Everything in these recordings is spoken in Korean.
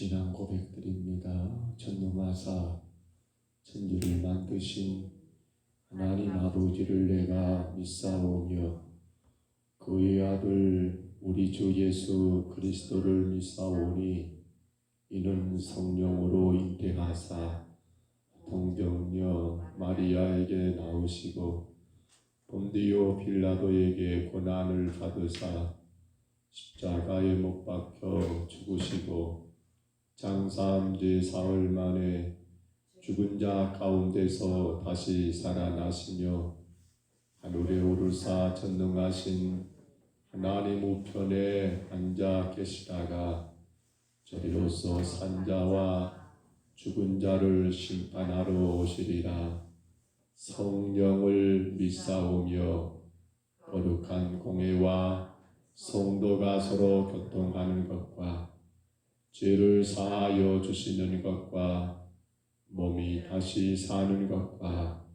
신앙 고백드립니다. 전능하사 천지를 만드신 하나님 아버지를 내가 믿사오며 그의 아들 우리 주 예수 그리스도를 믿사오니 이는 성령으로 잉태하사 동정녀 마리아에게 나오시고 본디오 빌라도에게 고난을 받으사 십자가에 못 박혀 죽으시고 장사한 지 사흘 만에 죽은 자 가운데서 다시 살아나시며 하늘에 오르사 전능하신 하나님 우편에 앉아 계시다가 저리로서 산자와 죽은 자를 심판하러 오시리라. 성령을 믿사오며 거룩한 공회와 성도가 서로 교통하는 것과 죄를 사하여 주시는 것과 몸이 다시 사는 것과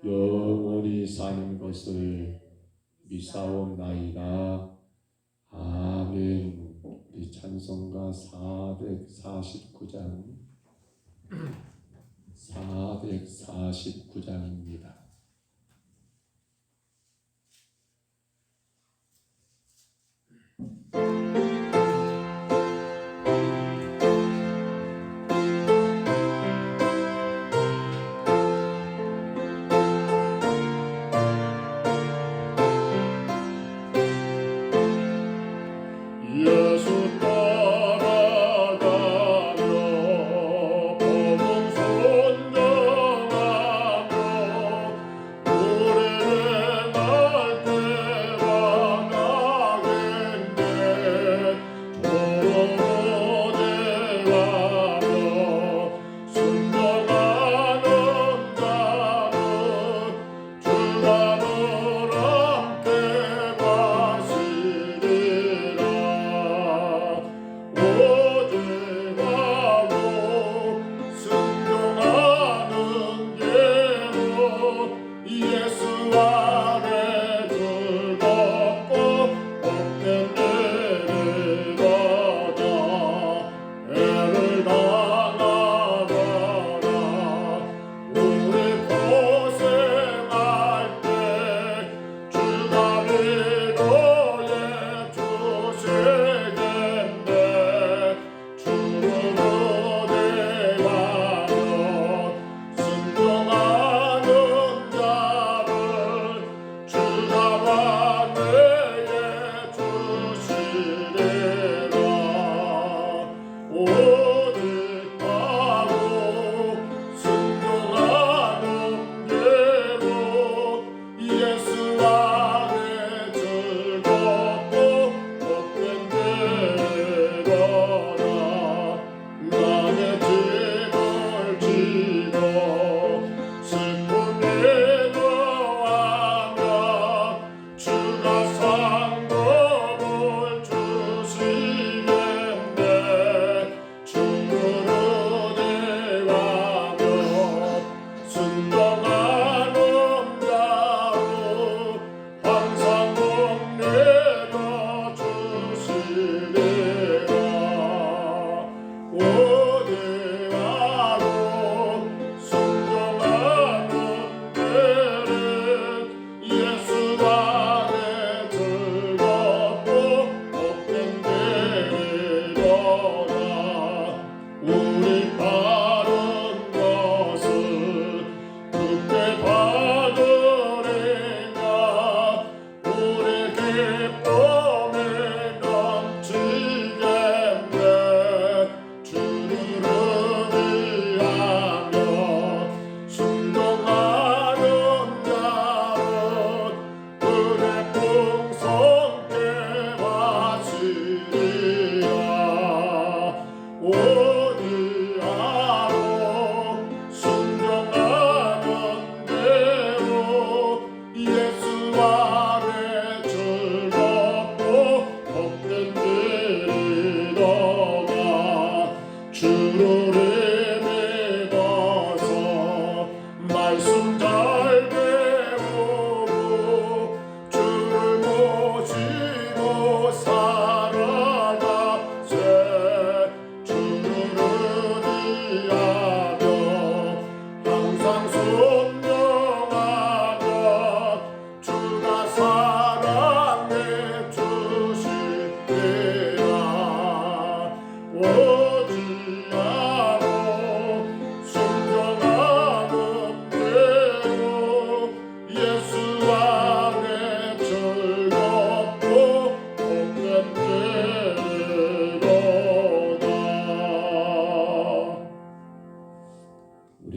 영원히 사는 것을 믿사옵나이다. 아멘. 우리 찬송가 449장입니다. 예수 따라가며 복음 선정하며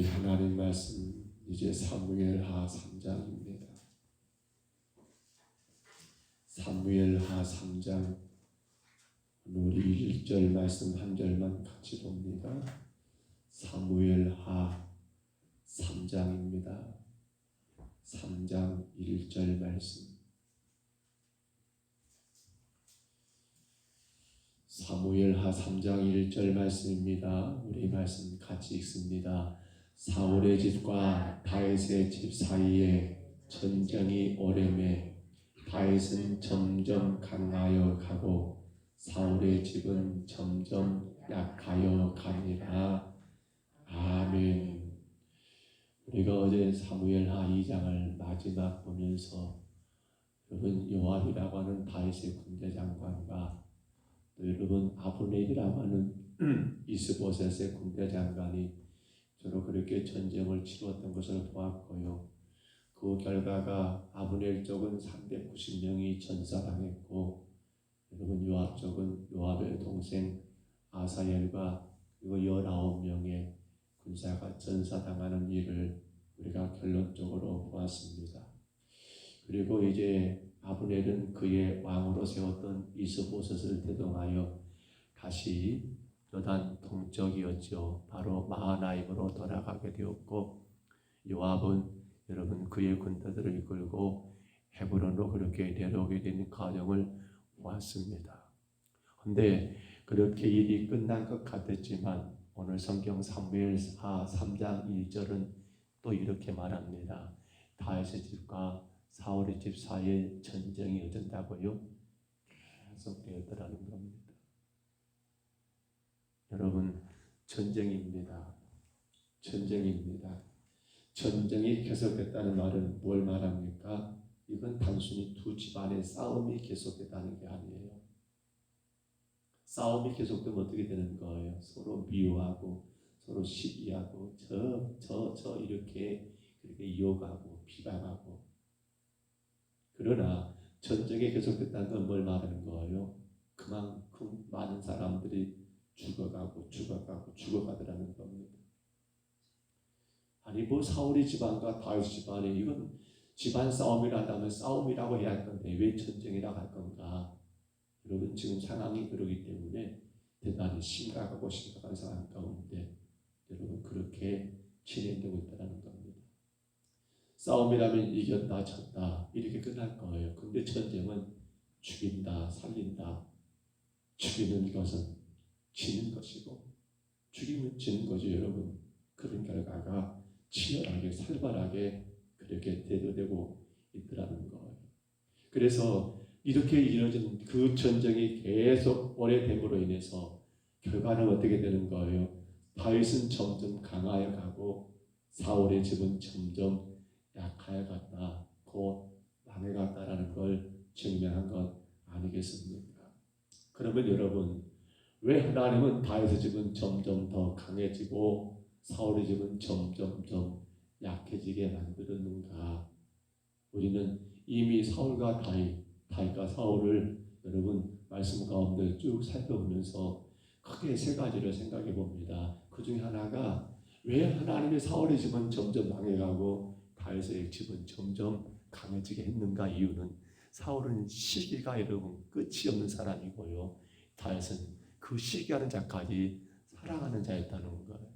우리 하나님 말씀 이제 사무엘하 3장입니다. 사무엘하 3장 우리 1절 말씀 한 절만 같이 봅니다. 사무엘하 3장입니다. 3장 1절 말씀. 사무엘하 3장 1절 말씀입니다. 우리 말씀 같이 읽습니다. 사울의 집과 다윗의 집 사이에 전쟁이 오래매 다윗은 점점 강하여 가고 사울의 집은 점점 약하여 가니라. 아멘. 우리가 어제 사무엘하 2장을 마지막 보면서 여러분 요압이라고 하는 다윗의 군대 장관과 또 여러분 아브넬이라고 하는 이스보셋의 군대 장관이 서로 그렇게 전쟁을 치루었던 것을 보았고요. 그 결과가 아브넬 쪽은 390명이 전사당했고 여러분 요압 쪽은 요압의 동생 아사엘과 그리고 19명의 군사가 전사당하는 일을 우리가 결론적으로 보았습니다. 그리고 이제 아브넬은 그의 왕으로 세웠던 이스보셋을 대동하여 다시 요단 동쪽이었죠. 바로 마하나임으로 돌아가게 되었고 요압은 여러분 그의 군대들을 이끌고 헤브론으로 그렇게 내려오게 되는 과정을 보았습니다. 그런데 그렇게 일이 끝난 것 같았지만 오늘 성경 사무엘하 3장 1절은 또 이렇게 말합니다. 다윗의 집과 사울의 집 사이에 전쟁이 어쩐다고요? 계속되었더라는 겁니다. 여러분 전쟁입니다. 전쟁입니다. 전쟁이 계속됐다는 말은 뭘 말합니까? 이건 단순히 두 집안의 싸움이 계속됐다는 게 아니에요. 싸움이 계속되면 어떻게 되는 거예요? 서로 미워하고 서로 시기하고 저 이렇게 그렇게 이어가고 비방하고. 그러나 전쟁이 계속됐다는 건 뭘 말하는 거예요? 그만큼 많은 사람들이 죽어가더라는 겁니다. 아니 뭐 사울의 집안과 다윗 집안이 이건 집안 싸움이라면 싸움이라고 해야 할 건데 왜 전쟁이라고 할 건가? 여러분 지금 상황이 그러기 때문에 대단히 심각한 상황 가운데 여러분 그렇게 진행되고 있다는 겁니다. 싸움이라면 이겼다 졌다 이렇게 끝날 거예요. 근데 전쟁은 죽인다 살린다. 죽이는 것은 지는 것이고 죽이면 지는 거죠. 여러분 그런 결과가 치열하게 살벌하게 그렇게 대두되고 있더라는 거예요. 그래서 이렇게 이루어진 그 전쟁이 계속 오래됨으로 인해서 결과는 어떻게 되는 거예요? 다윗은 점점 강하여 가고 사울의 집은 점점 약하여 갔다. 곧 망해갔다라는 걸 증명한 것 아니겠습니까? 그러면 여러분 왜 하나님은 다윗의 집은 점점 더 강해지고 사울의 집은 점점점 약해지게 만들었는가? 우리는 이미 사울과 다윗과 사울을 여러분 말씀 가운데 쭉 살펴보면서 크게 세 가지를 생각해 봅니다. 그 중에 하나가 왜 하나님의 사울의 집은 점점 망해가고 다윗의 집은 점점 강해지게 했는가? 이유는 사울은 시기가 여러분 끝이 없는 사람이고요. 다윗은 그 시기하는 자까지 사랑하는 자였다는 거예요.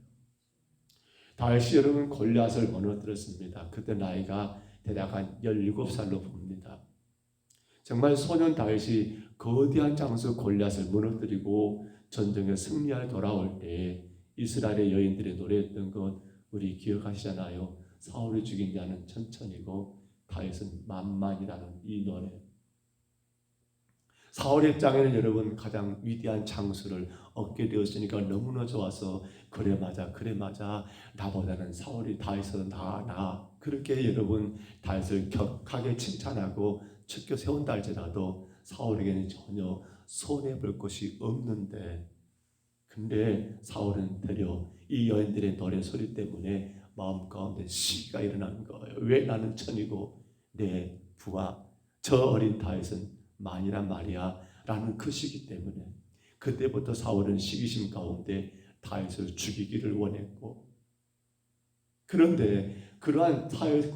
다윗이 여러분 골리앗을 무너뜨렸습니다. 그때 나이가 대략 한 17살로 봅니다. 정말 소년 다윗이 거대한 장수 골리앗을 무너뜨리고 전쟁에 승리하여 돌아올 때 이스라엘의 여인들이 노래했던 것 우리 기억하시잖아요. 사울이 죽인 자는 천천히고 다윗은 만만이라는 이 노래. 사울의 입장에는 여러분 가장 위대한 장수를 얻게 되었으니까 너무나 좋아서 그래 맞아 나보다는 사울이 다윗은 나 그렇게 여러분 다윗을 격하게 칭찬하고 척겨 세운다 할지라도 사울에게는 전혀 손해볼 것이 없는데 근데 사울은 되려 이 여인들의 노래 소리 때문에 마음 가운데 시기가 일어나는 거예요. 왜 나는 천이고 내 부하 저 어린 다윗은 만이란 말이야 라는 그 시기 때문에 그때부터 사울은 시기심 가운데 다윗을 죽이기를 원했고 그런데 그러한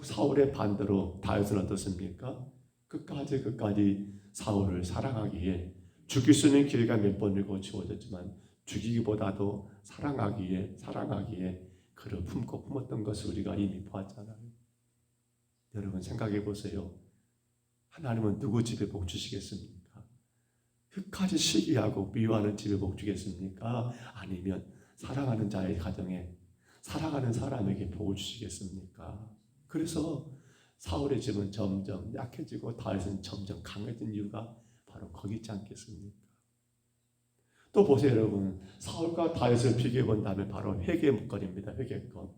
사울의 반대로 다윗은 어떻습니까? 끝까지 사울을 사랑하기에 죽일 수 있는 기회가 몇 번이고 주어졌지만 죽이기보다도 사랑하기에 그를 품었던 것을 우리가 이미 보았잖아요. 여러분 생각해 보세요. 하나님은 누구 집에 복 주시겠습니까? 끝까지 시기하고 미워하는 집에 복 주겠습니까? 아니면 사랑하는 자의 가정에 사랑하는 사람에게 복을 주시겠습니까? 그래서 사울의 집은 점점 약해지고 다윗은 점점 강해진 이유가 바로 거기 있지 않겠습니까? 또 보세요 여러분. 사울과 다윗을 비교해 본다면 바로 회개 문건입니다. 회개권.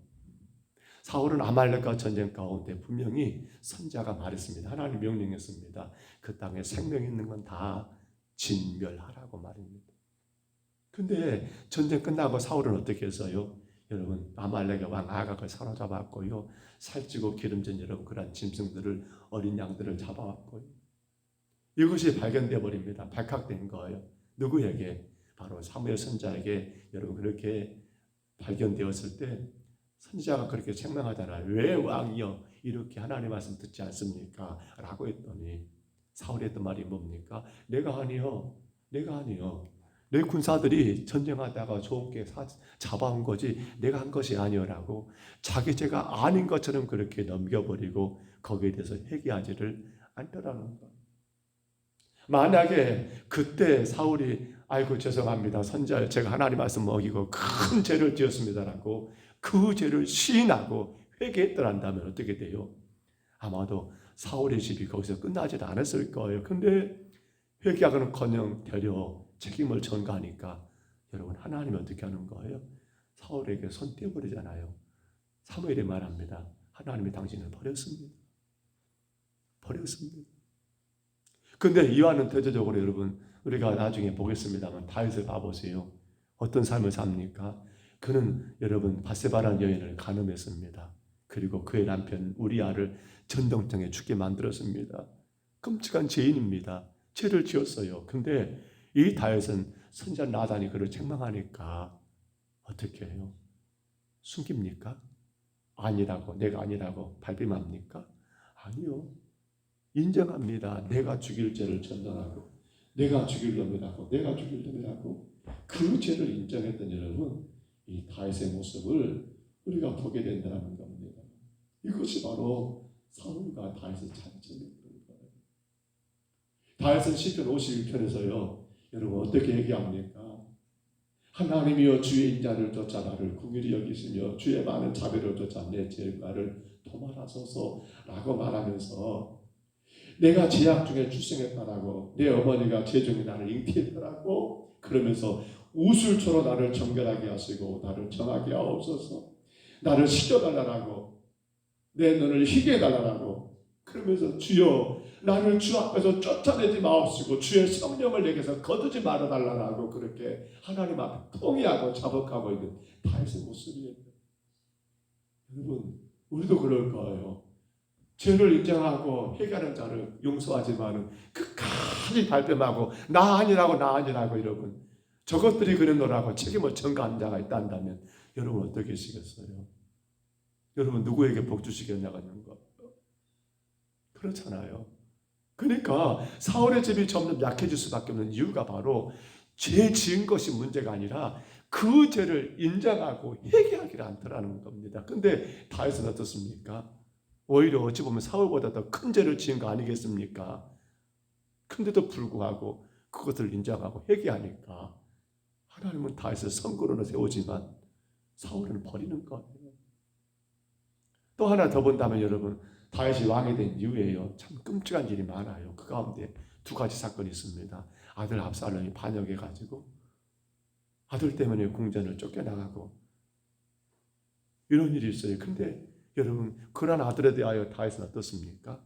사울은 아말렉과 전쟁 가운데 분명히 선지자가 말했습니다. 하나님 명령했습니다. 그 땅에 생명 있는 건 다 진멸하라고 말입니다. 근데 전쟁 끝나고 사울은 어떻게 했어요? 여러분 아말렉의 왕 아각을 사로잡았고요. 살찌고 기름진 여러분 그런 짐승들을 어린 양들을 잡아왔고요. 이것이 발견되어 버립니다. 발각된 거예요. 누구에게? 바로 사무엘 선지자에게 여러분 그렇게 발견되었을 때 선지자가 그렇게 책망하잖아요. 왜 왕이여 이렇게 하나님 말씀 듣지 않습니까? 라고 했더니 사울이 했던 말이 뭡니까? 내가 아니요. 내 군사들이 전쟁하다가 좋게 잡아온 거지 내가 한 것이 아니오라고 자기 죄가 아닌 것처럼 그렇게 넘겨버리고 거기에 대해서 회개하지를 않더라는 것. 만약에 그때 사울이 아이고 죄송합니다. 선지자 제가 하나님 말씀 먹이고 큰 죄를 지었습니다라고 그 죄를 시인하고 회개했더란다면 어떻게 돼요? 아마도 사울의 집이 거기서 끝나지도 않았을 거예요. 근데 회개하고는커녕 되려 책임을 전가하니까 여러분 하나님이 어떻게 하는 거예요? 사울에게 손 떼어버리잖아요. 사무엘이 말합니다. 하나님이 당신을 버렸습니다. 근데 이와는 대조적으로 여러분 우리가 나중에 보겠습니다만 다윗을 봐보세요. 어떤 삶을 삽니까? 그는 여러분 바세바라는 여인을 간음했습니다. 그리고 그의 남편 우리아를 전동장에 죽게 만들었습니다. 끔찍한 죄인입니다. 죄를 지었어요. 근데 이 다윗은 선지자 나단이 그를 책망하니까 어떻게 해요? 숨깁니까? 아니라고 내가 아니라고 발뺌합니까? 아니요. 인정합니다. 내가 죽일 죄를 전전하고 내가 죽일 놈이라고 그 죄를 인정했던 여러분 이 다윗의 모습을 우리가 보게 된다는 겁니다. 이것이 바로 사울과 다윗의 차이점인 거예요. 다윗은 시편 51편에서요. 여러분 어떻게 얘기합니까? 하나님이여 주의 인자를 쫓아 나를 긍휼히 여기시며 주의 많은 자비를 쫓아 내 죄를 도말하소서라고 말하면서 내가 죄악 중에 출생했다라고 내 어머니가 죄 중에 나를 잉태했다라고 그러면서 우술초로 나를 정결하게 하시고 나를 정하게 하옵소서 나를 씻겨달라고 내 눈을 희게 해달라고 그러면서 주여 나를 주 앞에서 쫓아내지 마옵시고 주의 성령을 내게서 거두지 말아달라고 그렇게 하나님 앞에 통회하고 자복하고 있는 다윗의 모습이에요. 여러분 우리도 그럴 거예요. 죄를 인정하고 회개하는 자를 용서하지만 끝까지 발뺌하고 나 아니라고 여러분 저것들이 그랬노라고 책임을 전가하는 자가 있다면 여러분 어떻게 하시겠어요? 여러분 누구에게 복 주시겠냐는 거 그렇잖아요. 그러니까 사울의 집이 점점 약해질 수밖에 없는 이유가 바로 죄 지은 것이 문제가 아니라 그 죄를 인정하고 회개하기를 않더라는 겁니다. 근데 다윗은 어떻습니까? 오히려 어찌 보면 사울보다 더 큰 죄를 지은 거 아니겠습니까? 근데도 불구하고 그것을 인정하고 회개하니까 하나님은 다윗을 성군으로 세우지만 사울은 버리는 거예요. 또 하나 더 본다면 여러분 다윗이 왕이 된 이후에요. 참 끔찍한 일이 많아요. 그 가운데 두 가지 사건이 있습니다. 아들 압살롬이 반역해가지고 아들 때문에 궁전을 쫓겨나가고 이런 일이 있어요. 근데 여러분 그런 아들에 대하여 다윗은 어떻습니까?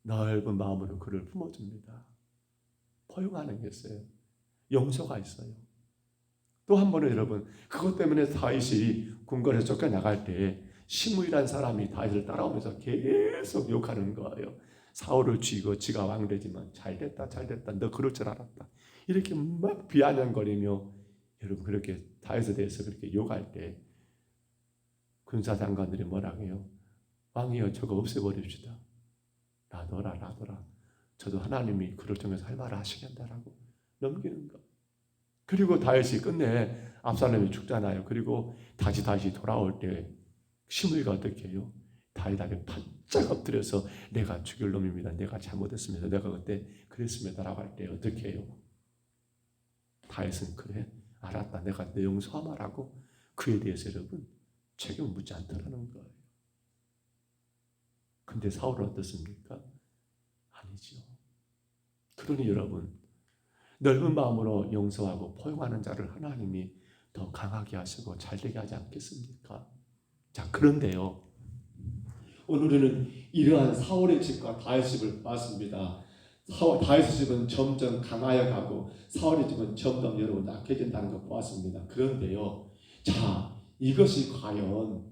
넓은 마음으로 그를 품어줍니다. 포용하는 게 있어요. 용서가 있어요. 또 한 번은 여러분 그것 때문에 다윗이 궁궐에서 쫓겨나갈 때 시므이라는 사람이 다윗을 따라오면서 계속 욕하는 거예요. 사울을 쥐고 지가 왕되지만 잘됐다 너 그럴 줄 알았다 이렇게 막 비아냥거리며 여러분 그렇게 다윗에 대해서 그렇게 욕할 때 군사장관들이 뭐라고 해요? 왕이여 저거 없애버립시다. 놔둬라. 저도 하나님이 그를 통해서 할 말을 하시겠다라고 넘기는 거. 그리고 다윗이 끝내 압살롬이 죽잖아요. 그리고 다시 돌아올 때 시므이가 어떻게 해요? 다윗 앞에 바짝 엎드려서 내가 죽일 놈입니다. 내가 잘못했습니다. 내가 그때 그랬습니다라고 할 때 어떻게 해요? 다윗은 그래 알았다. 내가 내 용서하마라고 그에 대해서 여러분 책임을 묻지 않더라는 거예요. 근데 사울은 어떻습니까? 아니죠. 그러니 여러분 넓은 마음으로 용서하고 포용하는 자를 하나님이 더 강하게 하시고 잘되게 하지 않겠습니까? 자, 그런데요. 오늘은 이러한 사울의 집과 다윗의 집을 봤습니다. 다윗의 집은 점점 강하여 가고 사울의 집은 점점 여러분 약해진다는 걸 보았습니다. 그런데요. 자, 이것이 과연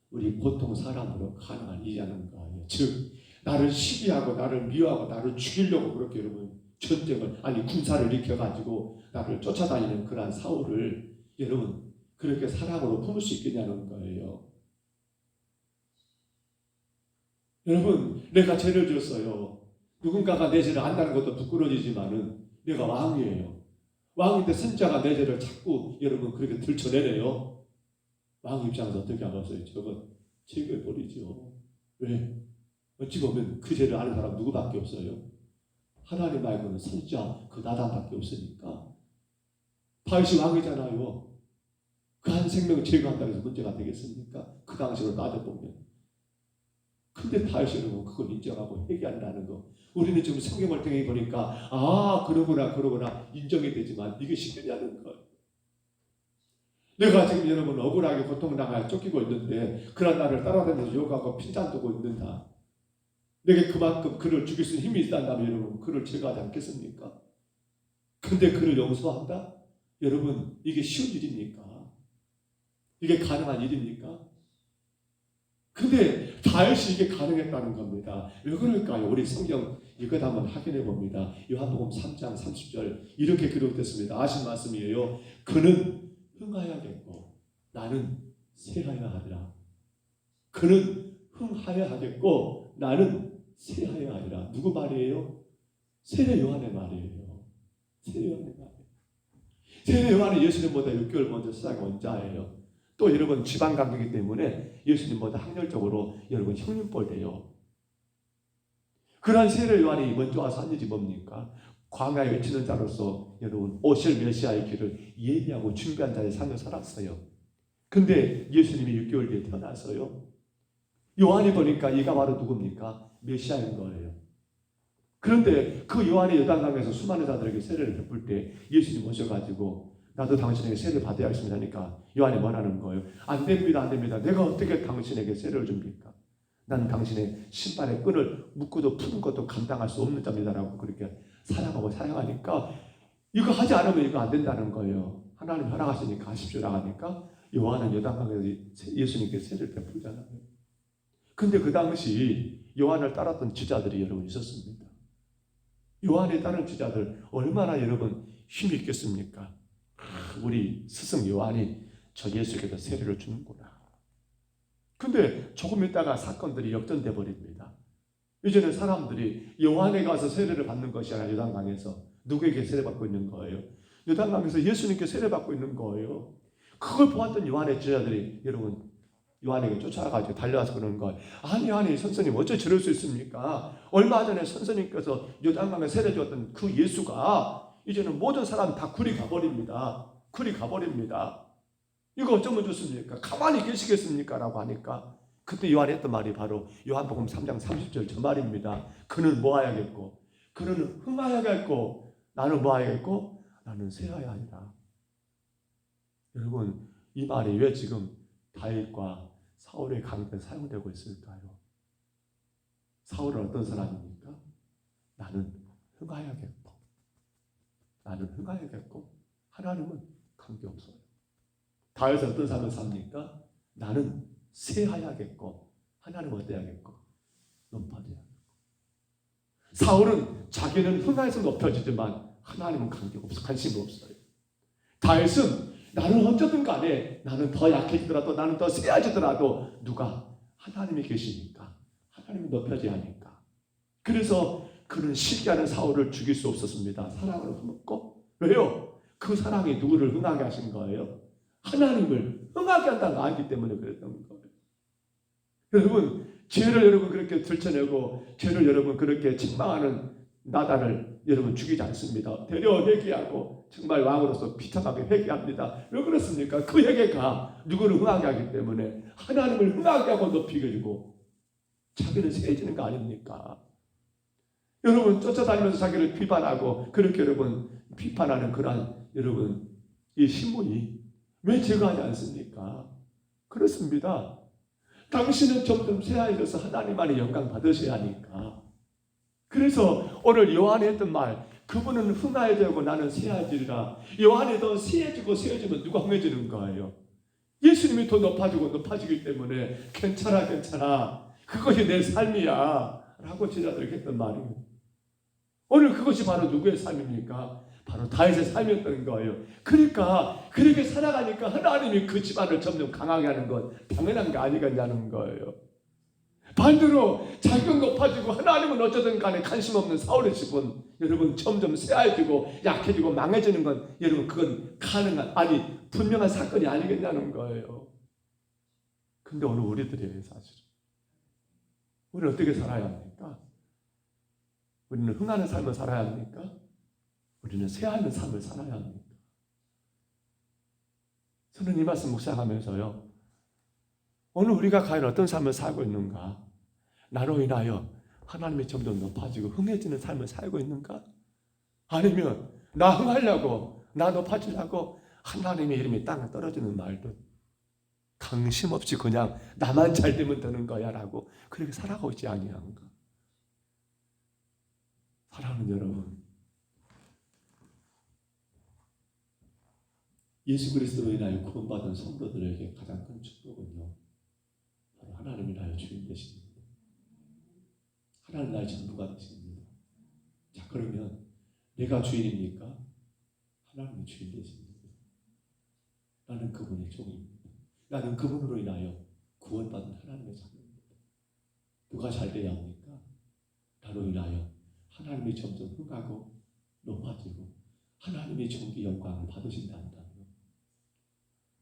우리 보통 사람으로 가능한 일이라는 거예요. 즉 나를 시기하고 나를 미워하고 나를 죽이려고 그렇게 여러분 전쟁을 군사를 일으켜가지고 나를 쫓아다니는 그러한 사울을 여러분 그렇게 사랑으로 품을 수 있겠냐는 거예요. 여러분 내가 죄를 지었어요. 누군가가 내 죄를 안다는 것도 부끄러지지만은 내가 왕이에요. 왕인데 선자가 내 죄를 자꾸 여러분 그렇게 들춰내네요. 왕 입장에서 어떻게 하겠어요? 저건 제거해버리죠. 왜? 어찌 보면 그 죄를 아는 사람 누구밖에 없어요. 하나님 말고는 선자 그 나단밖에 없으니까. 다윗이 왕이잖아요. 그 한 생명을 제거한다고 해서 문제가 되겠습니까? 그 당시로 놔둬보면. 근데 다윗은 그걸 인정하고 회개한다는 거. 우리는 지금 성경을 통해 보니까 그러구나 인정이 되지만 이게 쉽겠냐는 거예요. 내가 지금 여러분 억울하게 고통당하여 쫓기고 있는데 그런 나를 따라다니면서 욕하고 핀잔 두고 있는다. 내게 그만큼 그를 죽일 수 있는 힘이 있다면 여러분 그를 제거하지 않겠습니까? 근데 그를 용서한다? 여러분 이게 쉬운 일입니까? 이게 가능한 일입니까? 근데 다윗이 이게 가능했다는 겁니다. 왜 그럴까요? 우리 성경 이것 한번 확인해 봅니다. 요한복음 3장 30절 이렇게 기록됐습니다. 아신 말씀이에요. 그는 흥하여야겠고 나는 쇠하여야 하리라. 그는 흥하여야겠고 나는 쇠하여야 하리라. 누구 말이에요? 세례 요한의 말이에요. 세례 요한의 말이에요. 세례 요한은 예수님보다 6개월 먼저 세상에 온 자예요. 또 여러분 지방 관계이기 때문에 예수님보다 학렬적으로 여러분 형님뻘 돼요. 그런 세례 요한이 먼저 와서 한 일이 뭡니까? 광야에 외치는 자로서 여러분 오실 메시아의 길을 예비하고 준비한 자의 삶을 살았어요. 근데 예수님이 6개월 뒤에 태어나서요. 요한이 보니까 이가 바로 누굽니까? 메시아인 거예요. 그런데 그 요한이 요단강에서 수많은 자들에게 세례를 베풀 때 예수님 오셔가지고 나도 당신에게 세례를 받아야겠습니다 하니까 요한이 뭐라는 거예요? 안 됩니다. 내가 어떻게 당신에게 세례를 줍니까? 난 당신의 신발의 끈을 묶고도 푸는 것도 감당할 수 없는 자입니다라고 그렇게 사랑하고 사용하니까 이거 하지 않으면 이거 안 된다는 거예요. 하나님 허락하시니까 하십시오라고 하니까 요한은 요단강에서 예수님께 세례를 베풀잖아요. 근데 그 당시 요한을 따랐던 지자들이 여러분 있었습니다. 요한에 따른 지자들 얼마나 여러분 힘이 있겠습니까? 우리 스승 요한이 저 예수께서 세례를 주는구나. 근데 조금 있다가 사건들이 역전돼 버립니다. 이제는 사람들이 요한에 가서 세례를 받는 것이 아니라 요단강에서 누구에게 세례받고 있는 거예요? 요단강에서 예수님께 세례받고 있는 거예요. 그걸 보았던 요한의 제자들이 여러분 요한에게 쫓아가지고 달려와서 그러는 거예요. 아니 선생님 어째 저럴 수 있습니까? 얼마 전에 선생님께서 요단강에 세례 주었던 그 예수가 이제는 모든 사람 다 굴이 가버립니다. 이거 어쩌면 좋습니까? 가만히 계시겠습니까? 라고 하니까 그때 요한이 했던 말이 바로 요한복음 3장 30절 저 말입니다. 그는 뭐하야겠고 그는 흥하야겠고 나는 뭐하야겠고 나는 쇠하야 하리라. 여러분 이 말이 왜 지금 다윗과 사울의 관계에 사용되고 있을까요? 사울은 어떤 사람입니까? 나는 흥하야겠고 하나님은 관계없어요. 다윗은 어떤 삶을 삽니까? 나는 쇠하야겠고 하나님은 어때야겠고 높아져야겠고. 사울은 자기는 흥하에서 높여지지만 하나님은 관심이 없어요. 다윗은 나는 어쩌든 간에 나는 더 약해지더라도 나는 더 세해지더라도 누가? 하나님이 계시니까. 하나님이 높여져야 하니까. 그래서 그는 시기하는 사울을 죽일 수 없었습니다. 사랑으로 품었고. 왜요? 그 사랑이 누구를 흥하게 하신 거예요? 하나님을 흥하게 한다는 거 알기 때문에 그랬던 거예요. 여러분, 죄를 여러분 그렇게 들춰내고 죄를 여러분 그렇게 책망하는 나단을 여러분 죽이지 않습니다. 되려 회개하고 정말 왕으로서 비참하게 회개합니다. 왜 그렇습니까? 그 회개가 누구를 흥하게 하기 때문에 하나님을 흥하게 하고 높이게 되고 자기는 세해지는 거 아닙니까? 여러분 쫓아다니면서 자기를 비판하고 그렇게 여러분 비판하는 그러한 여러분 이 신분이 왜 제거하지 않습니까? 그렇습니다. 당신은 점점 새하여져서 하나님 안에 영광 받으셔야 하니까. 그래서 오늘 요한이 했던 말, 그분은 흥하여지고 나는 새하여지리라. 요한이 더 새해지고 새해지면 누가 흥해지는 거예요? 예수님이 더 높아지고 높아지기 때문에 괜찮아 괜찮아 그것이 내 삶이야 라고 제자들에게 했던 말이에요. 오늘 그것이 바로 누구의 삶입니까? 바로 다윗의 삶이었던 거예요. 그러니까 그렇게 살아가니까 하나님이 그 집안을 점점 강하게 하는 건 당연한 게 아니겠냐는 거예요. 반대로 자기가 높아지고 하나님은 어쩌든 간에 관심 없는 사울의 집은 여러분 점점 쇠해지고 약해지고 망해지는 건 여러분 그건 가능한 아니 분명한 사건이 아니겠냐는 거예요. 근데 오늘 우리들이에요 사실. 우리는 어떻게 살아야 합니까? 우리는 흥하는 삶을 살아야 합니까? 우리는 쇠하는 삶을 살아야 합니까? 저는 이 말씀 묵상하면서요. 오늘 우리가 과연 어떤 삶을 살고 있는가? 나로 인하여 하나님이 점점 높아지고 흥해지는 삶을 살고 있는가? 아니면 나 흥하려고 나 높아지려고 하나님의 이름이 땅에 떨어지는 말도 강심 없이 그냥 나만 잘 되면 되는 거야 라고 그렇게 살아가고 있지 아니한가? 사랑하는 여러분, 예수 그리스도로 인하여 구원받은 성도들에게 가장 큰 축복은요, 바로 하나님이 나의 주인 되십니다. 하나님 나의 전부가 되십니다. 자, 그러면 내가 주인입니까? 하나님이 주인 되십니다. 나는 그분의 종입니다. 나는 그분으로 인하여 구원받은 하나님의 자녀입니다. 누가 잘 돼야 합니까? 나로 인하여 하나님이 점점 흥하고 높아지고 하나님의 존귀 영광을 받으신다 한다면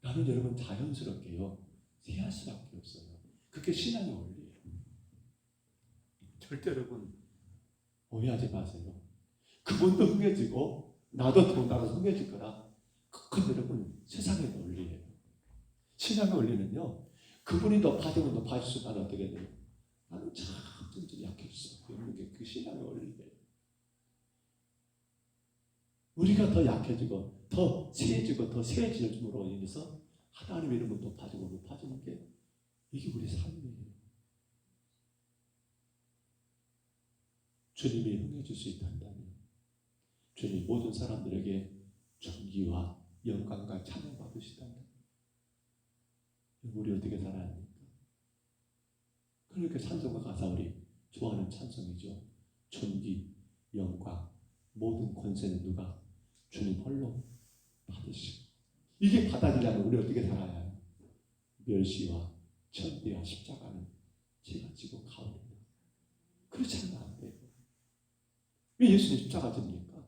나는 여러분 자연스럽게요 새할 수밖에 없어요. 그게 신앙의 원리예요. 절대 여러분 오해하지 마세요. 그분도 흥해지고 나도 더군다나 흥해질 거라. 그건 여러분 세상의 원리예요. 신앙의 원리는요 그분이 높아지면 높아질수록 나는 어떻게 돼요? 나는 점점 약해질 수밖에 없는 게 그 신앙의 원리예요. 우리가 더 약해지고 더 세해지고 더 세해짐으로 인해서 하나님의 이름은 높아지고 높아지는 게 이게 우리 삶이에요. 주님이 흥해질 수 있다면 주님 모든 사람들에게 존귀와 영광과 찬양 받으시다면 우리 어떻게 살아야 합니까? 그렇게 찬송과 가사 우리 좋아하는 찬송이죠. 존귀, 영광, 모든 권세는 누가? 주님 홀로 받으시고 이게 받아들이려면 우리 어떻게 살아야 해요? 멸시와 천대와 십자가는 제가 지고 가오리다. 그렇지 않으면 안 돼요. 왜 예수님 십자가 집니까?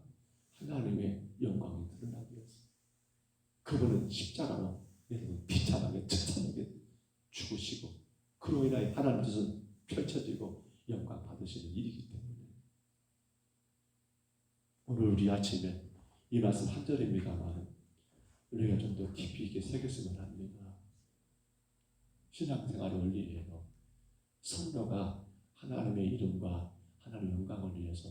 하나님의 영광이 드러나기 위해서. 그분은 십자가로 여러분 비참하게 처참하게 죽으시고 그로 인하여 하나님 뜻은 펼쳐지고 영광 받으시는 일이기 때문에 오늘 우리 아침에 이 말씀 한 절입니다만 우리가 좀 더 깊이 있게 새겼으면 합니다. 신앙생활의 원리예요. 성도가 하나님의 이름과 하나님의 영광을 위해서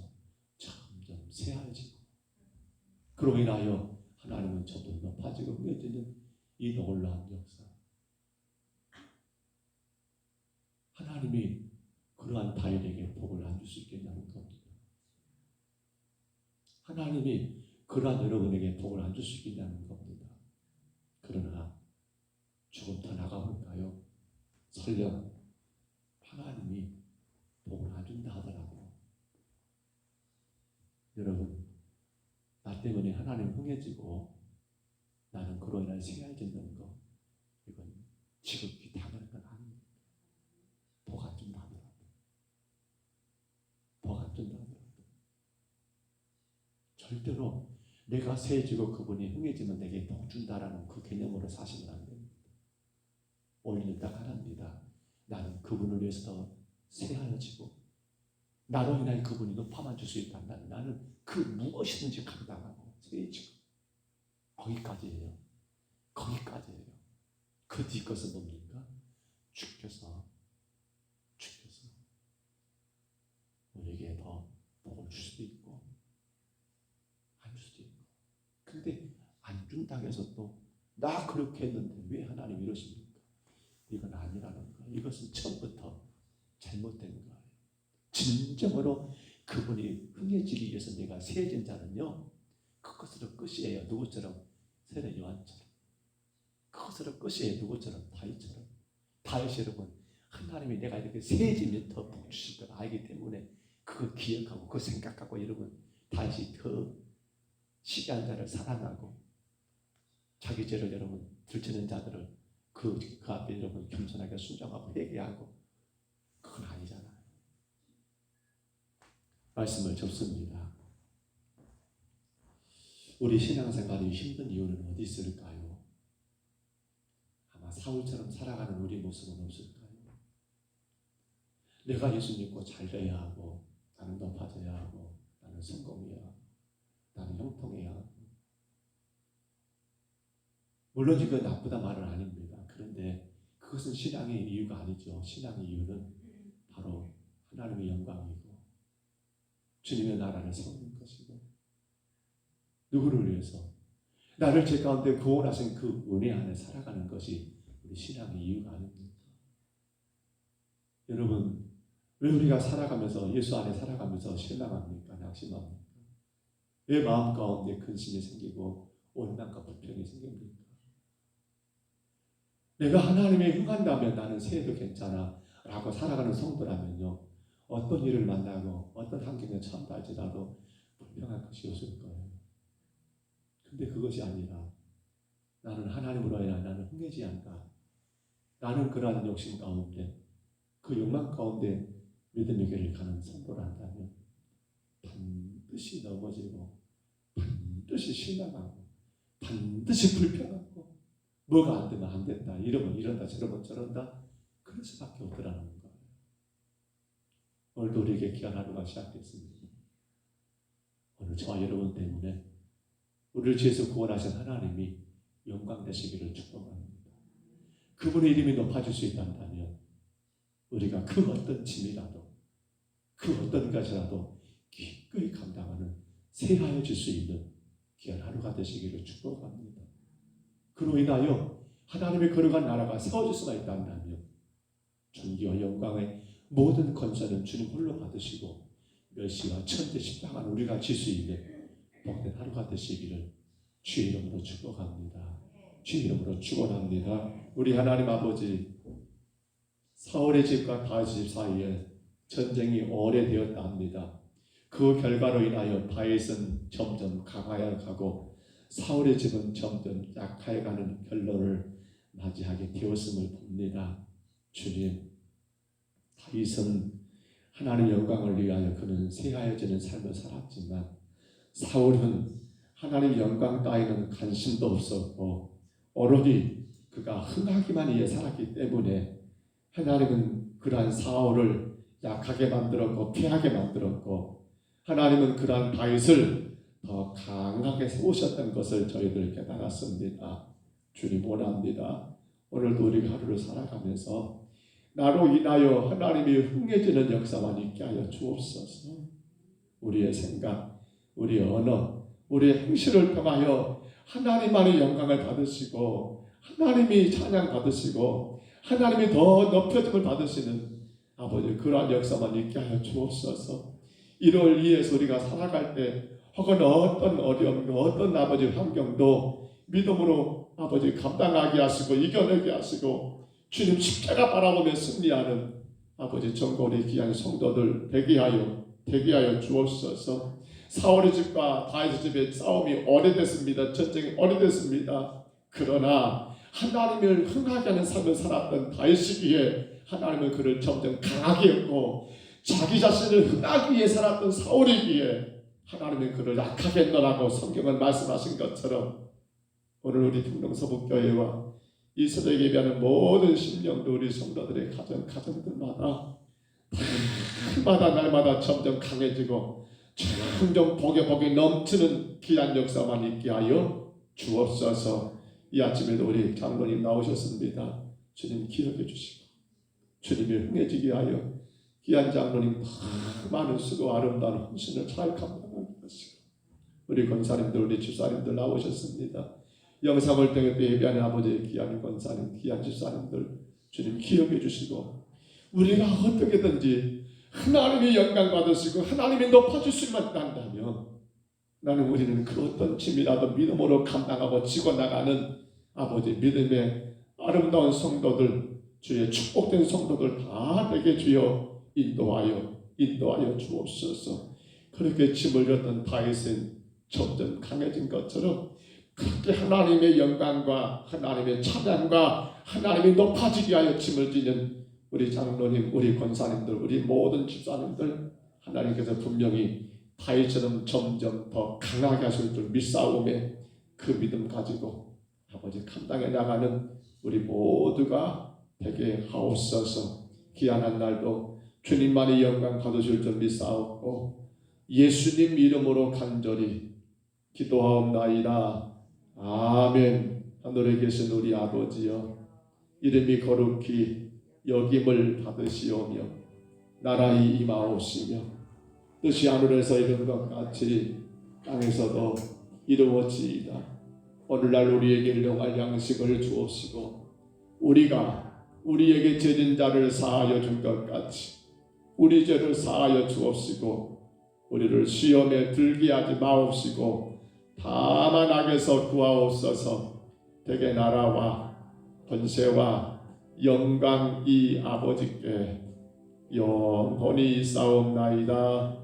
점점 새하여지고 그로 인하여 하나님은 점점 높아지고 흥해지는 이 놀라운 역사. 하나님이 그러한 다윗에게 복을 안 줄 수 있겠냐는 겁니다. 하나님이 그러한 여러분에게 복을 안 줄 수 있겠냐는 겁니다. 그러나 조금 더 나가볼까요? 설령 하나님이 복을 안 준다 하더라도 여러분 나 때문에 하나님 흥해지고 나는 그로 인해 세해지는 거, 이건 지극히 당연한 건 아닙니다. 복 안 준다 하더라도, 복 안 준다 하더라도 절대로 내가 세해지고 그분이 흥해지면 내게 복 준다라는 그 개념으로 사시면 안 됩니다. 원리는 딱 하나입니다. 나는 그분을 위해서 더 세하여지고 나로 인하여 그분이 높아만 줄 수 있다면 나는 그 무엇이든지 감당하고 세해지고 거기까지예요. 거기까지예요. 그 뒤것은 뭡니까? 주께서 우리에게 더 복을 줄 수도 있고 안 줄 수도 있고. 근데 안 준다고 해서 또 나 그렇게 했는데 왜 하나님 이러십니까? 이건 아니라는 거예요. 이것은 처음부터 잘못된 거예요. 진정으로 그분이 흥해지기 위해서 내가 세해진 자는요, 그것으로 끝이에요. 누구처럼? 세례 요한처럼. 그것으로 끝이에요. 누구처럼? 다윗처럼. 다윗 여러분, 하나님이 내가 이렇게 세해지면 더 복 주실 걸 알기 때문에 그거 기억하고 그거 생각하고 여러분 다윗이 더 시기한 자를 사랑하고 자기 죄를 여러분 들추는 자들을 그 앞에 여러분 겸손하게 순종하고 회개하고. 그건 아니잖아요. 말씀을 접습니다. 우리 신앙생활이 힘든 이유는 어디 있을까요? 아마 사울처럼 살아가는 우리 모습은 없을까요? 내가 예수 믿고 잘 돼야 하고, 나는 높아져야 하고, 나는 성공해야 하고, 나는 형통해야 하고. 물론 이거 나쁘다 말은 아닙니다. 그런데 그것은 신앙의 이유가 아니죠. 신앙의 이유는 바로 하나님의 영광이고 주님의 나라를 세우는 것이고, 누구를 위해서? 나를 죄 가운데 구원하신 그 은혜 안에 살아가는 것이 우리 신앙의 이유가 아닙니까? 여러분, 왜 우리가 살아가면서 예수 안에 살아가면서 실망합니까? 낙심합니까? 왜 마음 가운데 근심이 생기고 원망과 불평이 생깁니까? 내가 하나님에 흥한다면 나는 새해도 괜찮아 라고 살아가는 성도라면요, 어떤 일을 만나고 어떤 환경에 처한다 할지라도 불평할 것이 없을 거예요. 근데 그것이 아니라 나는 하나님으로 인하여 나는 흥하지 않다. 나는 그러한 욕심 가운데, 그 욕망 가운데 믿음의 길을 가는 성도란다면 반드시 넘어지고 반드시 실망하고 반드시 불평하고 뭐가 안 되면 안 된다, 이러면 이런다, 저러면 저런다, 그럴 수밖에 없더라는 거예요. 오늘도 우리에게 귀한 하루가 시작됐습니다. 오늘 저와 여러분 때문에 우리를 죄에서 구원하신 하나님이 영광 되시기를 축복합니다. 그분의 이름이 높아질 수 있다면 우리가 그 어떤 짐이라도, 그 어떤 것이라도 기꺼이 감당하는 새하여질 수 있는 귀한 하루가 되시기를 축복합니다. 그로 인하여 하나님의 거룩한 나라가 세워질 수가 있다면 존귀와 영광의 모든 권세는 주님 홀로 받으시고 멸시와 천대 십자가는 우리가 질 수 있는 복된 하루가 되시기를 주의 이름으로 축복합니다. 주의 이름으로 축원합니다. 우리 하나님 아버지, 사울의 집과 다윗의 집 사이에 전쟁이 오래되었다 합니다. 그 결과로 인하여 다윗은 점점 강하여 가고 사울의 집은 점점 약하여 가는 결론을 맞이하게 되었음을 봅니다. 주님, 다윗은 하나님의 영광을 위하여 그는 새하여지는 삶을 살았지만 사울은 하나님의 영광 따위는 관심도 없었고 오로지 그가 흥하기만 위해 살았기 때문에 하나님은 그러한 사울을 약하게 만들었고 패하게 만들었고, 하나님은 그러한 다윗을 더 강하게 세우셨던 것을 저희들 깨달았습니다. 주님 원합니다. 오늘도 우리가 하루를 살아가면서 나로 인하여 하나님이 흥해지는 역사만 있게 하여 주옵소서. 우리의 생각, 우리의 언어, 우리의 행실을 통하여 하나님만의 영광을 받으시고 하나님이 찬양 받으시고 하나님이 더 높여짐을 받으시는 아버지, 그러한 역사만 있게 하여 주옵소서. 1월 2일에서 우리가 살아갈 때 혹은 어떤 어려움도 어떤 아버지 환경도 믿음으로 아버지 감당하게 하시고 이겨내게 하시고 주님 십자가 바라보며 승리하는 아버지 전국의 귀한 성도들 되게 하여 주옵소서. 사울의 집과 다윗의 집의 싸움이 오래됐습니다. 전쟁이 오래됐습니다. 그러나 하나님을 흥하게 하는 삶을 살았던 다윗이기에 하나님은 그를 점점 강하게 했고, 자기 자신을 흥하기 위해 살았던 사울이기에 하나님은 그를 약하게 했노라고 성경은 말씀하신 것처럼, 오늘 우리 등동서북교회와 이 세대에 예배하는 모든 심령도 우리 성도들의 가정들마다 날마다 점점 강해지고 점점 복에 넘치는 귀한 역사만 있게 하여 주옵소서. 이 아침에도 우리 장로님 나오셨습니다. 주님 기억해 주시고 주님이 흥해지게 하여 귀한 장로님 많은 수고 아름다운 헌신을 잘 감당하게 하시고, 우리 권사님들 우리 집사님들 나오셨습니다. 영상을 통해 예배하는 아버지의 귀한 권사님 귀한 집사님들 주님 기억해 주시고, 우리가 어떻게든지 하나님의 영광 받으시고 하나님이 높아질 수만 있다면 나는 우리는 그 어떤 짐이라도 믿음으로 감당하고 지고 나가는 아버지 믿음의 아름다운 성도들, 주의 축복된 성도들 다 되게 주여 인도하여 주옵소서. 그렇게 짐을 졌던 다윗은 점점 강해진 것처럼 그렇게 하나님의 영광과 하나님의 찬양과 하나님이 높아지게 하여 짐을 지는 우리 장로님, 우리 권사님들, 우리 모든 집사님들, 하나님께서 분명히 다윗처럼 점점 더 강하게 하실 줄 믿사오매 그 믿음 가지고 아버지 감당해 나가는 우리 모두가 되게 하옵소서. 귀한 날도 주님만의 영광 받으실 줄 믿사옵고 예수님 이름으로 간절히 기도하옵나이다. 아멘. 하늘에 계신 우리 아버지여, 이름이 거룩히 여김을 받으시오며 나라의 임하옵시며 뜻이 하늘에서 이룬 것 같이 땅에서도 이루어지이다. 오늘날 우리에게 일용할 양식을 주옵시고 우리가 우리에게 죄진 자를 사하여 준 것 같이 우리 죄를 사하여 주옵시고 우리를 시험에 들게 하지 마옵시고 다만 악에서 구하옵소서. 대개 나라와 권세와 영광이 아버지께 영원히 있사옵나이다.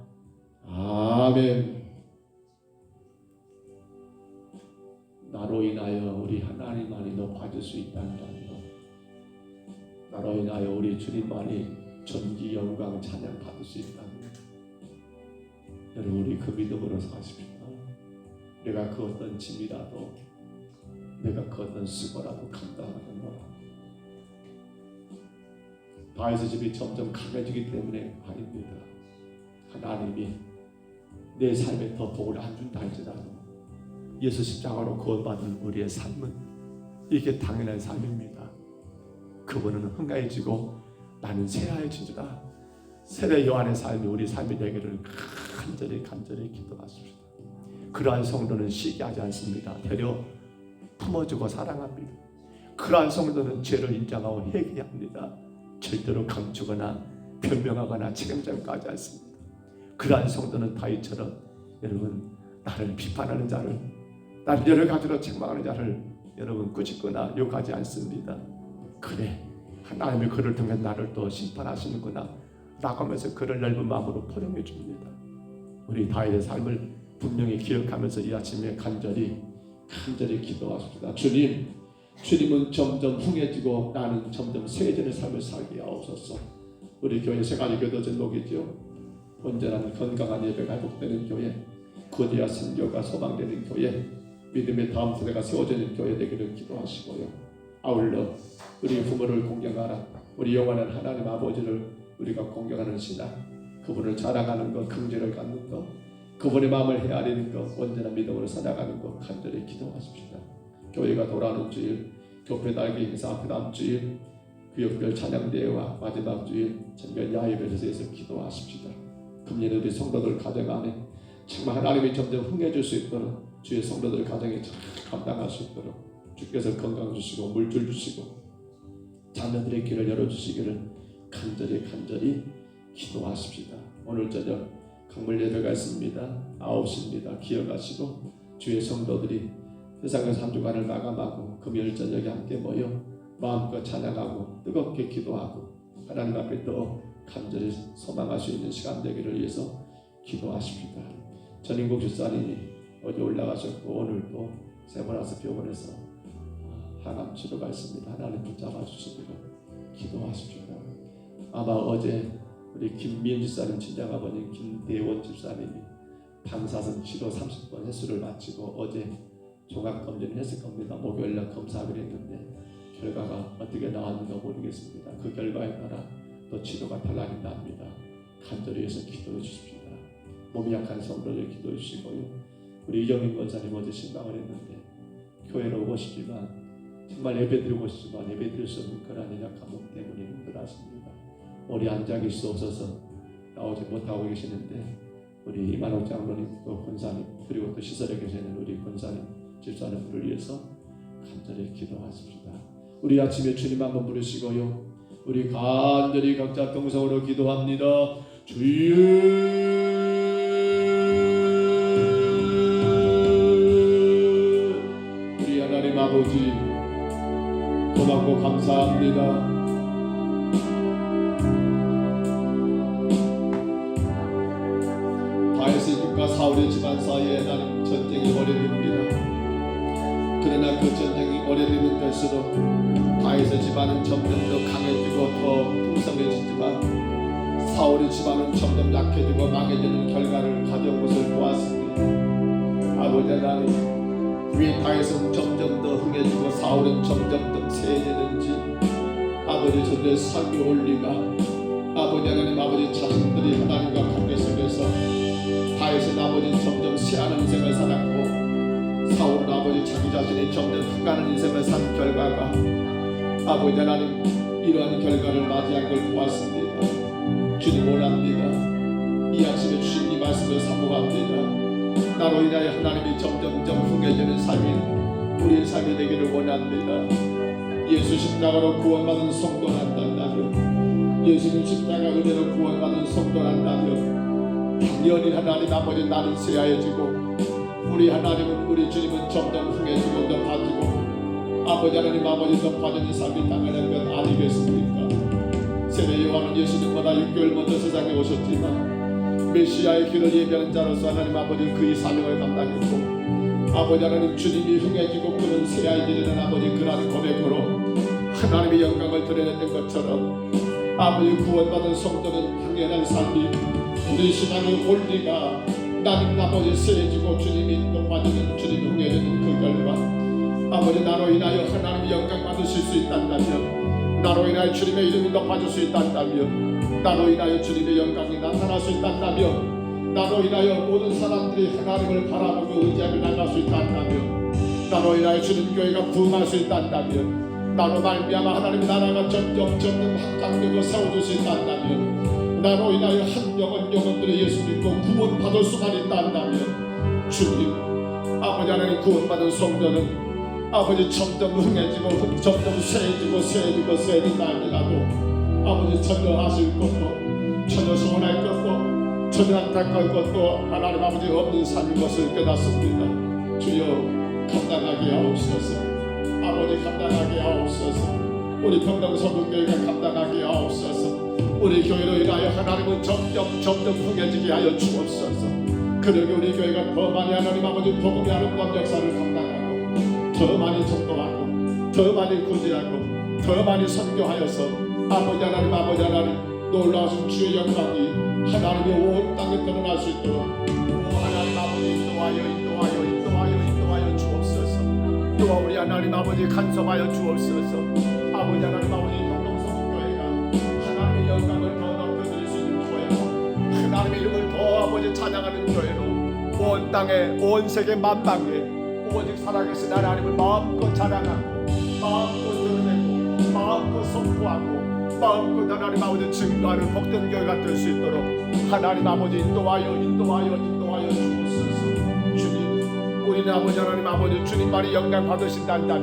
아멘. 나로 인하여 우리 하나님만이 높아질 수 있다면, 나로 인하여 우리 주님만이 존귀 영광 찬양 받을 수 있다면, 여러분 우리 그 믿음으로 사십시다. 내가 그 어떤 짐이라도, 내가 그 어떤 수고라도 감당하는 거라. 다윗의 집이 점점 강해지기 때문에 아닙니다. 하나님이 내 삶에 더 복을 안 준다 할지라도 예수 십자가로 구원받은 우리의 삶은 이게 당연한 삶입니다. 그분은 흥가해지고 나는 쇠하여지리라. 세례 요한의 삶이 우리 삶이 되기를 간절히 기도하십시다. 그러한 성도는 시기하지 않습니다. 되려 품어주고 사랑합니다. 그러한 성도는 죄를 인정하고 회개합니다. 절대로 감추거나 변명하거나 책임전가하지 않습니다. 그러한 성도는 다윗처럼 여러분 나를 비판하는 자를, 나를 여러 가지로 책망하는 자를 여러분 꾸짖거나 욕하지 않습니다. 그래, 하나님이 그를 통해 나를 또 심판하시는구나 라고 하면서 그를 넓은 마음으로 포용해 줍니다. 우리 다윗의 삶을 분명히 기억하면서 이 아침에 간절히 기도하십시다. 주님은 점점 흥해지고 나는 점점 세해지는 삶을 살게 하옵소서. 우리 교회 생활이 교도 제목이죠. 온전한 건강한 예배가 회복되는 교회, 구디와 선교가 소망되는 교회, 믿음의 다음 세대가 세워지는 교회 되기를 기도하시고요. 아울러 우리 부모를 공경하라. 우리 영원한 하나님 아버지를 우리가 공경하는 신앙, 그분을 자랑하는 것, 긍지를 갖는 것, 그분의 마음을 헤아리는 것, 온전한 믿음으로 살아가는 것 간절히 기도하십시다. 교회가 돌아오는 주일, 교회 달기 행사 그 다음 주일, 구역별 찬양대회와 마지막 주일 전면 야외별에서 기도하십시다. 금년 우리 성도들 가정 안에 정말 하나님이 점점 흥해질 수 있도록 주의 성도들 가정에 감당할 수 있도록 주께서 건강 주시고 물줄 주시고 자녀들의 길을 열어주시기를 간절히 기도하십시다. 오늘 저녁 강물 예배가 있습니다. 9시입니다. 기억하시고 주의 성도들이 세상에서 한 주간을 마감하고 금요일 저녁에 함께 모여 마음껏 찬양하고 뜨겁게 기도하고 하나님 앞에 또 간절히 소망할 수 있는 시간 되기를 위해서 기도하십니다. 전인국 집사님이 어제 올라가셨고 오늘 또 세모나스 병원에서 항암 치료가 있습니다. 하나님 붙잡아 주시기를 기도하십시오. 아마 어제 우리 김미연 집사님 친정아버님 김대원 집사님이 방사선 치료 30번 횟수를 마치고 어제 종합검진을 했을 겁니다. 목요일날 검사를 했는데 결과가 어떻게 나왔는가 모르겠습니다. 그 결과에 따라 또 치료가 달라진답니다. 간절히 해서 기도해 주십시오. 몸이 약한 성도들 기도해 주시고요. 우리 이정민 권사님 어제 신방을 했는데 교회로 오고 싶지만 정말 예배드리고 싶지만 예배드릴 수 없는 그런 약한 몸 때문에 힘들어하십니다. 오래 앉아 계실 수 없어서 나오지 못하고 계시는데 우리 이만옥 장로님 또 권사님 그리고 또 시설에 계시는 우리 권사님 집사님들을 위해서 간절히 기도하십시다. 우리 아침에 주님 한번 부르시고요. 우리 간절히 각자 동성으로 기도합니다. 주여 우리 하나님 아버지 고맙고 감사합니다. 다윗의 집과 사울의 집안 사이에 하나님 전쟁이 오래됩니다. 그러나 그 전쟁이 오래되면 될수록 다윗의 집안은 점점 더 강해지고 더 풍성해지지만 사울의 집안은 점점 약해지고 망해지는 결과를 가져온 것을 보았습니다. 아버지 하나님, 왜 다윗은 점점 더 흥해지고 사울은 점점 더 세해지는지 아버지 저들의 삶의 원리가 아버지 하나님 아버지 자신들이 하나님과 관계 속에서 다윗은 아버지 점점 쇠하는 인생을 살았고 사울은 아버지 자기 자신이 점점 흑가는 인생을 산 결과가 아버지 하나님 이러한 결과를 맞이한 걸 보았습니다. 주님 원합니다. 이 아침에 주신 이 말씀을 사모합니다. 나로 인하여 하나님이 점점점 흥해지는 삶인 우리의 삶이 되기를 원합니다. 예수 십자가로 구원받은 성도란다면 예수님 십자가 은혜로 구원받은 성도란다면 당연히 하나님 아버지 나는 쇠하여지고 우리 하나님은 우리 주님은 점점 흥해지고 높아지고 아버지 하나님 아버지 높아지는 삶이 당연한 것 아니겠습니까? 세례 요한은 예수님보다 6개월 먼저 세상에 오셨지만 메시아의 길을 예비하는 자로서 하나님 아버지 그의 사명을 감당했고 아버지 하나님 주님이 흥해지고 그는 쇠하여지는 아버지 그러한 고백으로 하나님의 영광을 드러냈던 것처럼 아버지 구원받은 성도는 당연한 삶이 우리 신앙의 원리가 나는 아버지 세해지고 주님이 높아지는 주님이 흥해지는 그 결과 아버지 나로 인하여 하나님의 영광 받으실 수 있단다면 나로 인하여 주님의 이름이 높아질 수 있단다면 나로 인하여 주님의 영광이 나타날 수 있단다면 나로 인하여 모든 사람들이 하나님을 바라보고 의지하며 나갈 수 있단다면 나로 인하여 주님 교회가 부흥할 수 있단다면 나로 말미암아 하나님의 나라가 점점 확장되고 세워질 수 있단다면 나로 인하여 한 영혼들이 예수 믿고 구원받을 수만 있단다면 주님 아버지 하나님 구원받은 성도는 아버지 점점 흥해지고 점점 세해진다 할지라도 아버지 전혀 아실 것도 전혀 소원할 것도 전혀 안타까울 것도 하나님 아버지 없는 삶인 것을 깨닫습니다. 주여 감당하게 하옵소서. 아버지 감당하게 하옵소서. 우리 평동서북교회가 감당하게 하옵소서. 우리 교회로 인하여 하나님은 점점 흥해지게 하여 주옵소서. 그러게 우리 교회가 더 많이 하나님 아버지 복음의 아름다운 역사를 감당하고 더 많이 전도하고 더 많이 구제하고 더 많이 선교하여서 아버지 하나님 놀라우신 주의 영광이 하나님의 온 땅에 드러날 수 있도록 하나님 아버지 인도하여 주옵소서. 또한 우리 하나님 아버지 간섭하여 주옵소서. 아버지 하나님 아버지 평동서북교회가 하나님의 영광을 더 높여드릴 수 있는 교회로 하나님의 이름을 더 아버지 찬양하는 교회로 온 땅에 온 세계 만방에 오직 살아계신 하나님을 마음껏 자랑하고 마음껏 드러내고 마음껏 선포하고 마음껏 하나님 아버지 증거하는 복된 교회가 될 수 있도록 하나님 아버지 인도하여 주옵소서. 주님 우리는 아버지 하나님 아버지 주님만이 영광 받으신다면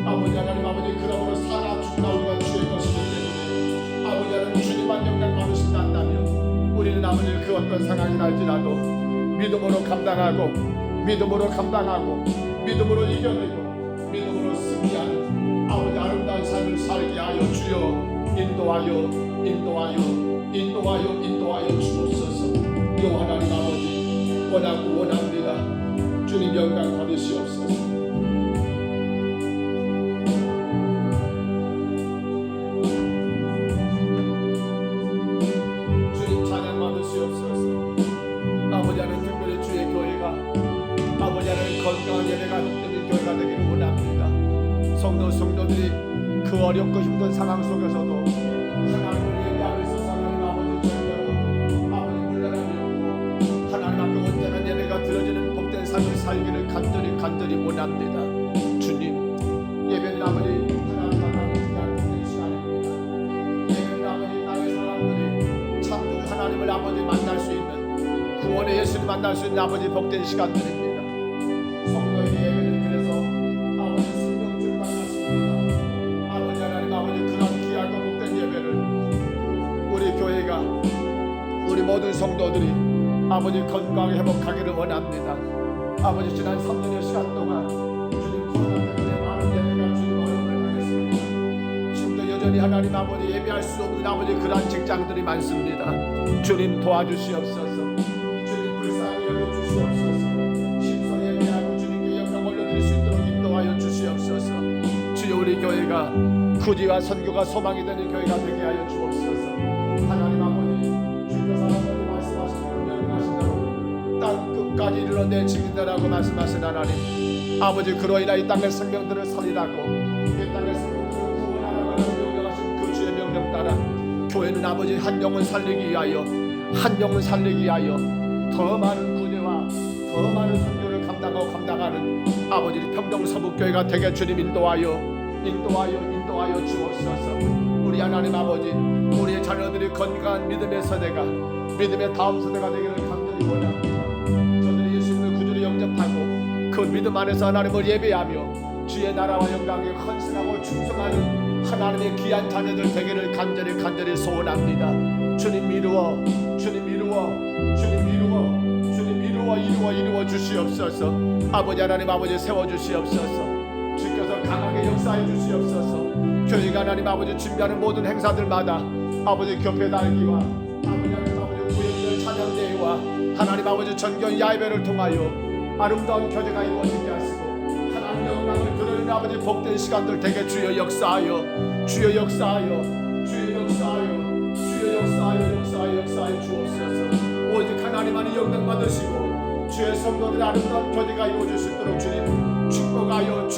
아버지 하나님 아버지 그러므로 살아 죽나 우리가 주의 것이기 때문에 아버지 하나님 주님만 영광 받으신다면 우리는 아버지 그 어떤 상황이 날지라도 믿음으로 감당하고 믿음으로 이겨내고 믿음으로 승리하는 아버지 아름다운 삶을 살게 하여 주여 인도하여 주옵소서. 요 하나님 아버지 원합니다. 주님 영광 받으시옵소서. 그 어렵고 힘든 상황 속에서도 하나님을 예배하고 있어서 하나님 아버지 절대로 아버지 물러남이 없고 하나님 앞에 온전한 예배가 드려지는 복된 삶을 살기를 간절히 원합니다. 주님, 예배는 아버지 하나님 만나는 귀한 복된 시간입니다. 예배는 아버지 땅의 사람들이 참 하나님을 아버지 만날 수 있는 구원의 예수를 만날 수 있는 아버지 복된 시간들입니다. 성도의 예배는 그래서 아버지 생명줄 만났습니다. 아버지 하나님 아버지 그런 귀하고 복된 예배를 우리 교회가 우리 모든 성도들이 아버지 건강하게 회복하기를 원합니다. 아버지 지난 3년의 시간 동안 주님 코로나 때문에 많은 예배가 주님 어려움을 당했습니다. 지금도 여전히 하나님 아버지 예배할 수 없는 아버지 그러한 직장들이 많습니다. 주님 도와주시옵소서. 주님 불쌍히 여겨주시옵소서. 심서 예배하고 주님께 영광 올려드릴 수 있도록 인도하여 주시옵소서. 주여 우리 교회가 구지와 선교가 소망이 되는 교회가 되게 하여 주옵소서. 하나님 아버지 주께서 하나님 말씀하신 대로 명령하신 대로 땅 끝까지 이르러내 지킨다라고 말씀하신 하나님 아버지 그로 인하 이 땅의 생명들을 살리라고 이 땅의 생명들을 구원하라고 명령하신 그 주의 명령 따라 교회는 아버지 한 영혼 살리기 위하여 한 영혼 살리기 위하여 더 많은 구제와 더 많은 선교를 감당하는 아버지 평동서북교회가 되게 주님 인도하여 주옵소서. 우리 하나님 아버지 우리의 자녀들이 건강한 믿음의 세대가 믿음의 다음 세대가 되기를 간절히 원합니다. 저들이 예수님을 구주로 영접하고 그 믿음 안에서 하나님을 예배하며 주의 나라와 영광에 헌신하고 충성하는 하나님의 귀한 자녀들 되기를 간절히 소원합니다. 주님 이루어 주시옵소서. 아버지 하나님 아버지 세워주시옵소서. 주께서 강하게 역사해 주시옵소서. 교회가 하나님 아버지 준비하는 모든 행사들마다 아버지 교회 달기와 아버지 하나님 아버지 구역별 찬양대회와 하나님 아버지 전경 야외를 통하여 아름다운 교제가 이루어지게 하시고 하나님 영광을 그리는 아버지 복된 시간들 되게 주여 역사하여 주옵소서. 오직 하나님만이 영광 받으시고 주의 성도들의 아름다운 교제가 이루어질 수 있도록 주님 축복하여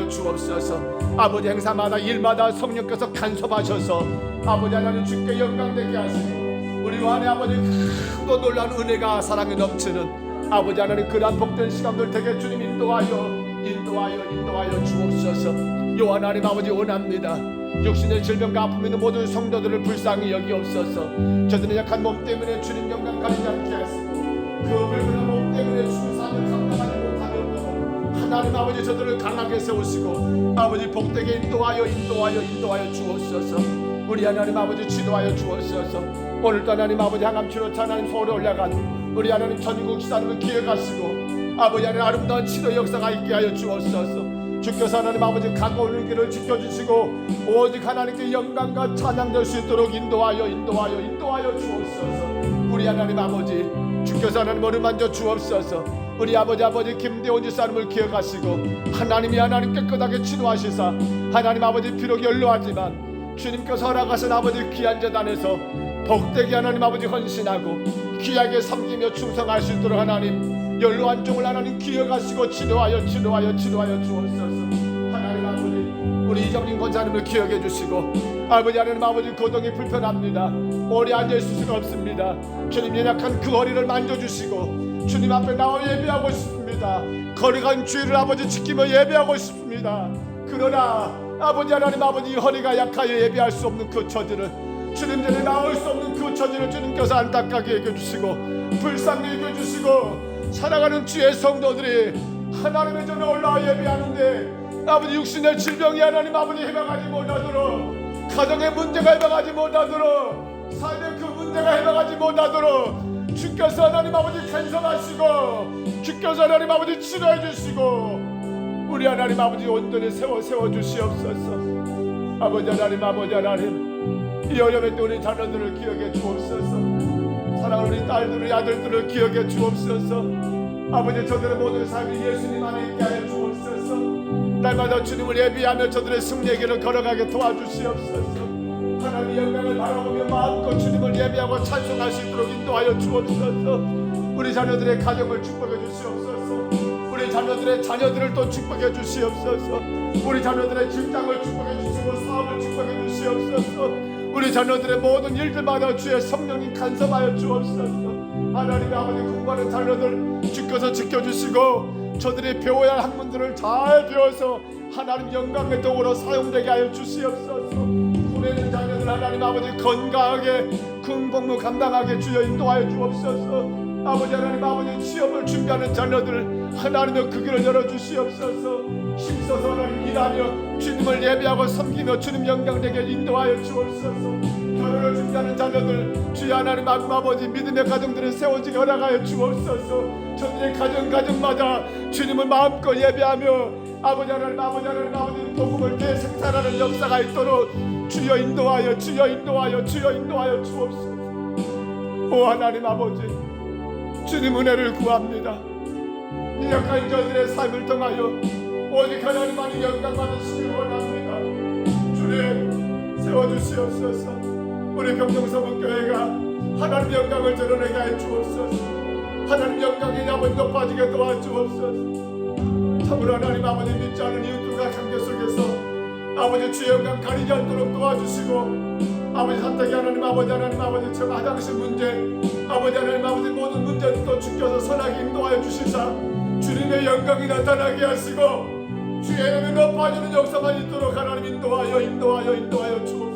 주옵소서. 아버지 행사마다 일마다 성령께서 간섭하셔서 아버지 하나님 주께 영광되게 하시고 우리 안에 아버지 크고 놀라운 은혜가 사랑이 넘치는 아버지 하나님 그러한 복된 시간들 되게 주님 인도하여 주옵소서. 요 하나님 아버지 원합니다. 육신의 질병과 아픔 있는 모든 성도들을 불쌍히 여기옵소서. 저들의 약한 몸 때문에 주님 영광 가리지 않게 하시고 그 불편한 몸 때문에 주님 삶을 감당하지 못하도록 하나님 아버지 저들을 강하게 세우시고 아버지 복되게 인도하여 주옵소서. 우리 하나님 아버지 지도하여 주옵소서. 오늘도 하나님 아버지 항암치료차 하나님 서울에 올라간 우리 하나님 전국 지사님을 기억하시고 아버지 하나님 아름다운 치료 역사가 있게 하여 주옵소서. 주께서 하나님 아버지 가까운 길을 지켜주시고 오직 하나님께 영광과 찬양될 수 있도록 인도하여 주옵소서. 우리 하나님 아버지 주께서 하나님 머리 만져 주옵소서. 우리 아버지 김대원 지사님을 기억하시고 하나님 깨끗하게 치료하시사 하나님 아버지 비록 연로하지만 주님께서 허락하신 아버지 귀한 재단에서 복되게 하나님 아버지 헌신하고 귀하게 섬기며 충성할 수 있도록 하나님 연로한 종을 하나님 기억하시고 치료하여 주옵소서. 하나님 아버지 우리 이정민 권사님을 기억해 주시고 아버지 하나님 아버지 거동이 불편합니다. 오래 앉아있을 수가 없습니다. 주님 연약한 그 허리를 만져주시고 주님 앞에 나와 예배하고 싶습니다. 거룩한 주의를 아버지 지키며 예배하고 싶습니다. 그러나 아버지 하나님 아버지 허리가 약하여 예배할 수 없는 그 처지를 주님 전에 나올 수 없는 그 처지를 주님께서 안타깝게 여겨주시고 불쌍히 여겨주시고 사랑하는 주의 성도들이 하나님의 전에 올라와 예배하는데 아버지 육신의 질병이 하나님 아버지 해방하지 못하도록 가정의 문제가 해방하지 못하도록 삶의 그 문제가 해방하지 못하도록 주께서 하나님 아버지 간섭하시고 주께서 하나님 아버지 치료해 주시고 우리 하나님 아버지 온전히 세워주시옵소서. 아버지 하나님 이 어려움의 때 우리 자녀들을 기억해 주옵소서. 사랑하는 우리 딸들 우리 아들들을 기억해 주옵소서. 아버지 저들의 모든 삶이 예수님 안에 있게 하여 주옵소서. 날마다 주님을 예비하며 저들의 승리의 길을 걸어가게 도와주시옵소서. 하나님의 영광을 바라보며 마음껏 주님을 예비하고 찬송할 수 있도록 인도하여 주옵소서. 우리 자녀들의 가정을 축복해 주시옵소서. 우리 우리 자녀들의 자녀들을 또 축복해 주시옵소서. 우리 자녀들의 직장을 축복해 주시고 사업을 축복해 주시옵소서. 우리 자녀들의 모든 일들마다 주의 성령님 간섭하여 주옵소서. 하나님 아버지 공부하는 자녀들 주께서 지켜주시고 저들이 배워야 할 학문들을 잘 배워서 하나님 영광의 도구로 사용되게 하여 주시옵소서. 보내는 자녀들 하나님 아버지 건강하게 큰 공부 감당하게 주여 인도하여 주옵소서. 아버지 하나님 아버지 취업을 준비하는 자녀들 하나님의 그 길을 열어주시옵소서. 힘써서 하나님 일하며 주님을 예배하고 섬기며 주님 영광되게 인도하여 주옵소서. 결혼을 준비하는 자녀들 주여 하나님 아버지 믿음의 가정들을 세워지게 허락하여 주옵소서. 저들의 가정마다 주님을 마음껏 예배하며 아버지 하나님 복음을 대생산하는 역사가 있도록 주여 인도하여 주옵소서. 오 하나님 아버지 주님 은혜를 구합니다. 이 약한 저들의 삶을 통하여 오직 하나님만이 영광 받으시길 원합니다. 주님 세워주시옵소서. 우리 병정서문교회가 하나님 영광을 드러내게 하여 주옵소서. 하나님 영광이 아버지 높아지게 도와주옵소서. 참으로 하나님 아버지 믿지 않은 이웃들과 관계 속에서 아버지 주의 영광 가리지 않도록 도와주시고 아버지 선택이 하나님 아버지 저 화장실 문제 아버지 하나님 아버지 모든 문제도 주께서 선하게 인도하여 주시사 주님의 영광이 나타나게 하시고 주의 이름이 높아지는 역사만 있도록 하나님 인도하여 주옵소서.